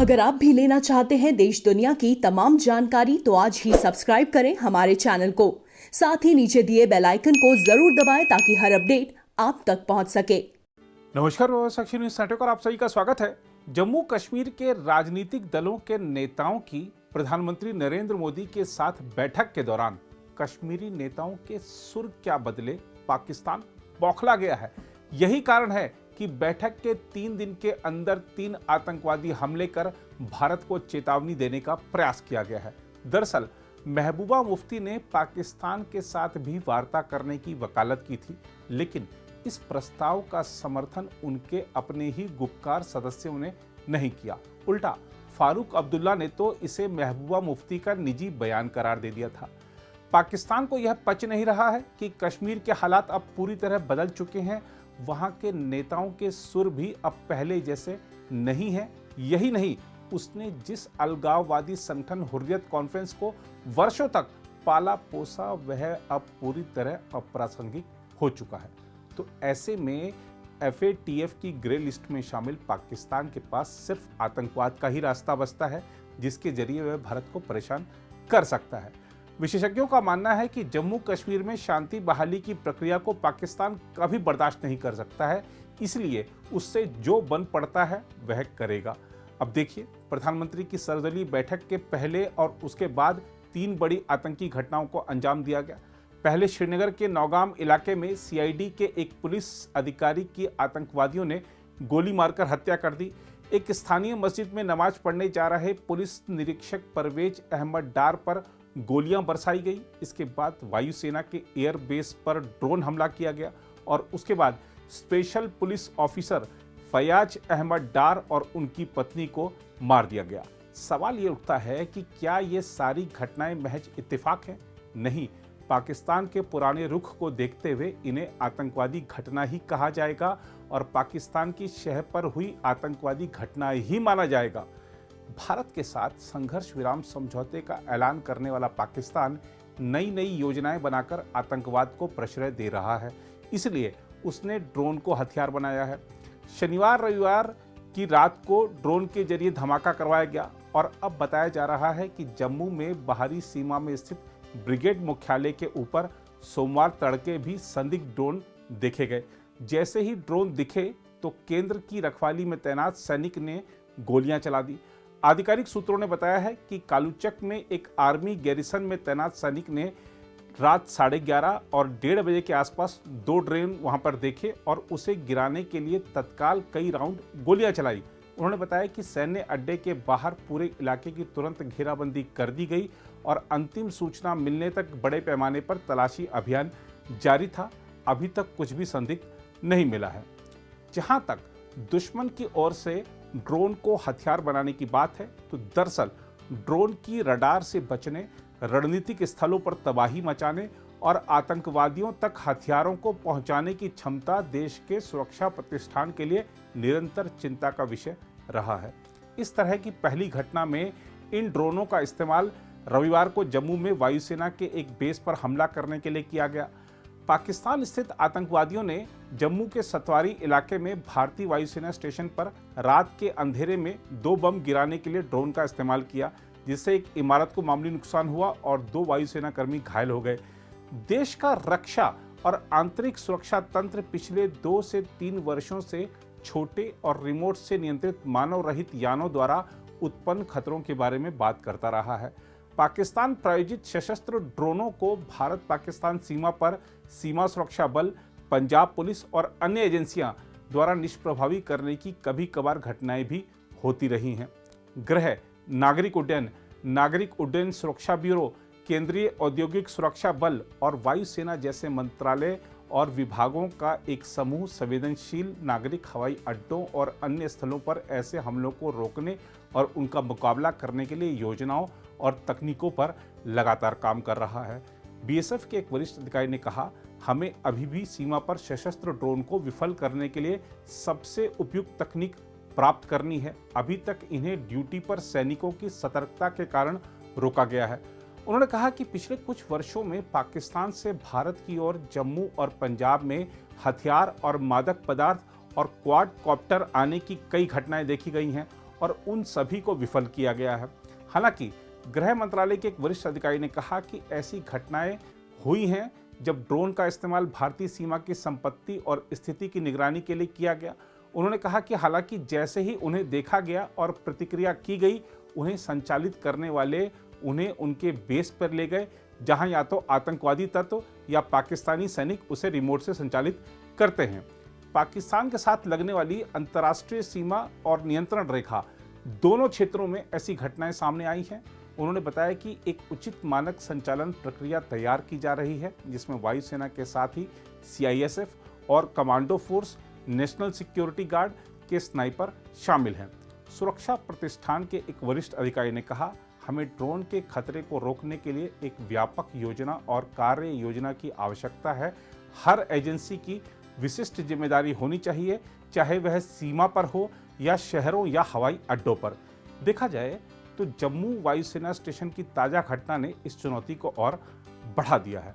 अगर आप भी लेना चाहते हैं देश दुनिया की तमाम जानकारी तो आज ही सब्सक्राइब करें हमारे चैनल को। साथ ही नीचे दिए बेल आइकन को जरूर दबाएं ताकि हर अपडेट आप तक पहुंच सके। नमस्कार, साक्षी न्यूज नेटवर्क पर आप सभी का स्वागत है। जम्मू कश्मीर के राजनीतिक दलों के नेताओं की प्रधानमंत्री नरेंद्र मोदी के साथ बैठक के दौरान कश्मीरी नेताओं के सुर क्या बदले, पाकिस्तान बौखला गया है। यही कारण है कि बैठक के 3 दिन के अंदर 3 आतंकवादी हमले कर भारत को चेतावनी देने का प्रयास किया गया है। दरअसल महबूबा मुफ्ती ने पाकिस्तान के साथ भी वार्ता करने की वकालत की थी, लेकिन इस प्रस्ताव का समर्थन उनके अपने ही गुपकार सदस्यों ने नहीं किया। उल्टा फारूक अब्दुल्ला ने तो इसे महबूबा मुफ्ती का निजी बयान करार दे दिया था। पाकिस्तान को यह पच नहीं रहा है कि कश्मीर के हालात अब पूरी तरह बदल चुके हैं। वहां के नेताओं के सुर भी अब पहले जैसे नहीं है। यही नहीं, उसने जिस अलगाववादी संगठन हुर्रियत कॉन्फ्रेंस को वर्षों तक पाला पोसा, वह अब पूरी तरह अप्रासंगिक हो चुका है। तो ऐसे में FATF की ग्रे लिस्ट में शामिल पाकिस्तान के पास सिर्फ आतंकवाद का ही रास्ता बचता है, जिसके जरिए वह भारत को परेशान कर सकता है। विशेषज्ञों का मानना है कि जम्मू कश्मीर में शांति बहाली की प्रक्रिया को पाकिस्तान कभी बर्दाश्त नहीं कर सकता है, इसलिए उससे जो बन पड़ता है वह करेगा। अब देखिए, प्रधानमंत्री की सर्वदलीय बैठक के पहले और उसके बाद 3 बड़ी आतंकी घटनाओं को अंजाम दिया गया। पहले श्रीनगर के नौगाम इलाके में CID के एक पुलिस अधिकारी की आतंकवादियों ने गोली मारकर हत्या कर दी। एक स्थानीय मस्जिद में नमाज पढ़ने जा रहे पुलिस निरीक्षक परवेज अहमद डार पर गोलियां बरसाई गई। इसके बाद वायुसेना के एयर बेस पर ड्रोन हमला किया गया और उसके बाद special police officer Fayaz Ahmad Dar और उनकी पत्नी को मार दिया गया। सवाल ये उठता है कि क्या ये सारी घटनाएं महज इत्तेफाक हैं? नहीं, पाकिस्तान के पुराने रुख को देखते हुए इन्हें आतंकवादी घटना ही कहा जाएगा और पाकिस्तान की शह पर हुई आतंकवादी घटना ही माना जाएगा। भारत के साथ संघर्ष विराम समझौते का ऐलान करने वाला पाकिस्तान नई नई योजनाएं बनाकर आतंकवाद को प्रश्रय दे रहा है, इसलिए उसने ड्रोन को हथियार बनाया है। शनिवार रविवार की रात को ड्रोन के जरिए धमाका करवाया गया और अब बताया जा रहा है कि जम्मू में बाहरी सीमा में स्थित ब्रिगेड मुख्यालय के ऊपर सोमवार तड़के भी संदिग्ध ड्रोन देखे गए। जैसे ही ड्रोन दिखे तो केंद्र की रखवाली में तैनात सैनिक ने गोलियां चला दी। आधिकारिक सूत्रों ने बताया है कि कालूचक में एक आर्मी गैरिसन में तैनात सैनिक ने रात 11:30 और 1:30 बजे के आसपास 2 ड्रोन वहां पर देखे और उसे गिराने के लिए तत्काल कई राउंड गोलियां चलाई। उन्होंने बताया कि सैन्य अड्डे के बाहर पूरे इलाके की तुरंत घेराबंदी कर दी गई और अंतिम सूचना मिलने तक बड़े पैमाने पर तलाशी अभियान जारी था। अभी तक कुछ भी संदिग्ध नहीं मिला है। जहां तक दुश्मन की ओर से ड्रोन को हथियार बनाने की बात है, तो दरअसल ड्रोन की रडार से बचने, रणनीतिक स्थलों पर तबाही मचाने और आतंकवादियों तक हथियारों को पहुंचाने की क्षमता देश के सुरक्षा प्रतिष्ठान के लिए निरंतर चिंता का विषय रहा है। इस तरह की पहली घटना में इन ड्रोनों का इस्तेमाल रविवार को जम्मू में वायुसेना के एक बेस पर हमला करने के लिए किया गया। पाकिस्तान स्थित आतंकवादियों ने जम्मू के सतवारी इलाके में भारतीय वायुसेना स्टेशन पर रात के अंधेरे में 2 बम गिराने के लिए ड्रोन का इस्तेमाल किया, जिससे एक इमारत को मामूली नुकसान हुआ और 2 वायुसेना कर्मी घायल हो गए। देश का रक्षा और आंतरिक सुरक्षा तंत्र पिछले 2 से 3 वर्षों से छोटे और रिमोट से नियंत्रित मानव रहित यानों द्वारा उत्पन्न खतरों के बारे में बात करता रहा है। पाकिस्तान प्रायोजित सशस्त्र ड्रोनों को भारत पाकिस्तान सीमा पर सीमा सुरक्षा बल, पंजाब पुलिस और अन्य एजेंसियां द्वारा निष्प्रभावी करने की कभी कभार घटनाएं भी होती रही हैं। गृह, नागरिक उड्डयन सुरक्षा ब्यूरो, केंद्रीय औद्योगिक सुरक्षा बल और वायुसेना जैसे मंत्रालय और विभागों का एक समूह संवेदनशील नागरिक हवाई अड्डों और अन्य स्थलों पर ऐसे हमलों को रोकने और उनका मुकाबला करने के लिए योजनाओं और तकनीकों पर लगातार काम कर रहा है। BSF के एक वरिष्ठ अधिकारी ने कहा, हमें अभी भी सीमा पर सशस्त्र ड्रोन को विफल करने के लिए सबसे उपयुक्त तकनीक प्राप्त करनी है। अभी तक इन्हें ड्यूटी पर सैनिकों की सतर्कता के कारण रोका गया है। उन्होंने कहा कि पिछले कुछ वर्षों में पाकिस्तान से भारत की ओर जम्मू और पंजाब में हथियार और मादक पदार्थ और क्वाड कॉप्टर आने की कई घटनाएं देखी गई हैं और उन सभी को विफल किया गया है। हालांकि गृह मंत्रालय के एक वरिष्ठ अधिकारी ने कहा कि ऐसी घटनाएं हुई हैं जब ड्रोन का इस्तेमाल भारतीय सीमा की संपत्ति और स्थिति की निगरानी के लिए किया गया। उन्होंने कहा कि हालांकि जैसे ही उन्हें देखा गया और प्रतिक्रिया की गई, उन्हें संचालित करने वाले उन्हें उनके बेस पर ले गए, जहां या तो आतंकवादी तत्व या पाकिस्तानी सैनिक उसे रिमोट से संचालित करते हैं। पाकिस्तान के साथ लगने वाली अंतर्राष्ट्रीय सीमा और नियंत्रण रेखा दोनों क्षेत्रों में ऐसी घटनाएं सामने आई हैं। उन्होंने बताया कि एक उचित मानक संचालन प्रक्रिया तैयार की जा रही है, जिसमें वायुसेना के साथ ही CISF और commando force, national security guard के स्नाइपर शामिल हैं। सुरक्षा प्रतिष्ठान के एक वरिष्ठ अधिकारी ने कहा, हमें ड्रोन के खतरे को रोकने के लिए एक व्यापक योजना और कार्य योजना की आवश्यकता है। हर एजेंसी की विशिष्ट जिम्मेदारी होनी चाहिए, चाहे वह सीमा पर हो या शहरों या हवाई अड्डों पर। देखा जाए तो जम्मू वायुसेना स्टेशन की ताज़ा घटना ने इस चुनौती को और बढ़ा दिया है।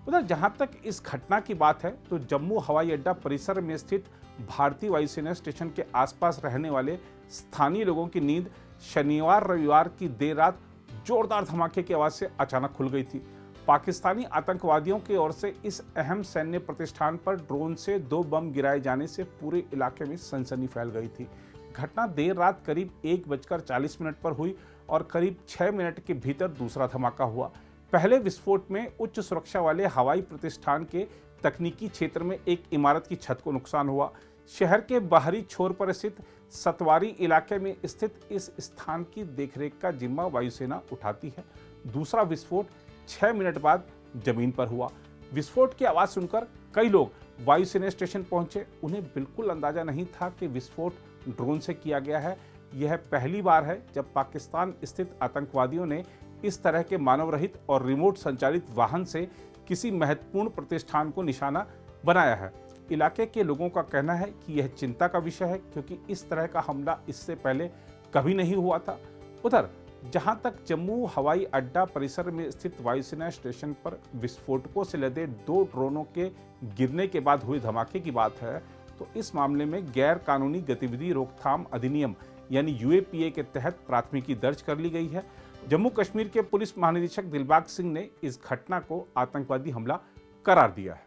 उधर जहां तक इस घटना की बात है तो जम्मू हवाई अड्डा परिसर में स्थित भारतीय वायुसेना स्टेशन के आसपास रहने वाले स्थानीय लोगों की नींद शनिवार रविवार की देर रात जोरदार धमाके की आवाज से अचानक खुल गई थी। पाकिस्तानी आतंकवादियों की ओर से इस अहम सैन्य प्रतिष्ठान पर ड्रोन से 2 बम गिराए जाने से पूरे इलाके में सनसनी फैल गई थी। घटना देर रात करीब 1:40 पर हुई और करीब 6 मिनट के भीतर दूसरा धमाका हुआ। पहले विस्फोट में उच्च सुरक्षा वाले हवाई प्रतिष्ठान के तकनीकी क्षेत्र में एक इमारत की छत को नुकसान हुआ। शहर के बाहरी छोर पर स्थित सतवारी इलाके में स्थित इस स्थान की देखरेख का जिम्मा वायुसेना उठाती है। दूसरा विस्फोट 6 मिनट बाद जमीन पर हुआ। विस्फोट की आवाज सुनकर कई लोग वायुसेना स्टेशन पहुंचे। उन्हें बिल्कुल अंदाजा नहीं था कि विस्फोट ड्रोन से किया गया है। यह पहली बार है जब पाकिस्तान स्थित आतंकवादियों ने इस तरह के मानव रहित और रिमोट संचालित वाहन से किसी महत्वपूर्ण प्रतिष्ठान को निशाना बनाया है। इलाके के लोगों का कहना है कि यह चिंता का विषय है, क्योंकि इस तरह का हमला इससे पहले कभी नहीं हुआ था। उधर जहां तक जम्मू हवाई अड्डा परिसर में स्थित वायुसेना स्टेशन पर विस्फोटकों से लदे 2 ड्रोनों के गिरने के बाद हुए धमाके की बात है, तो इस मामले में गैर कानूनी गतिविधि रोकथाम अधिनियम यानी UAPA के तहत प्राथमिकी दर्ज कर ली गई है। जम्मू कश्मीर के पुलिस महानिदेशक दिलबाग सिंह ने इस घटना को आतंकवादी हमला करार दिया है।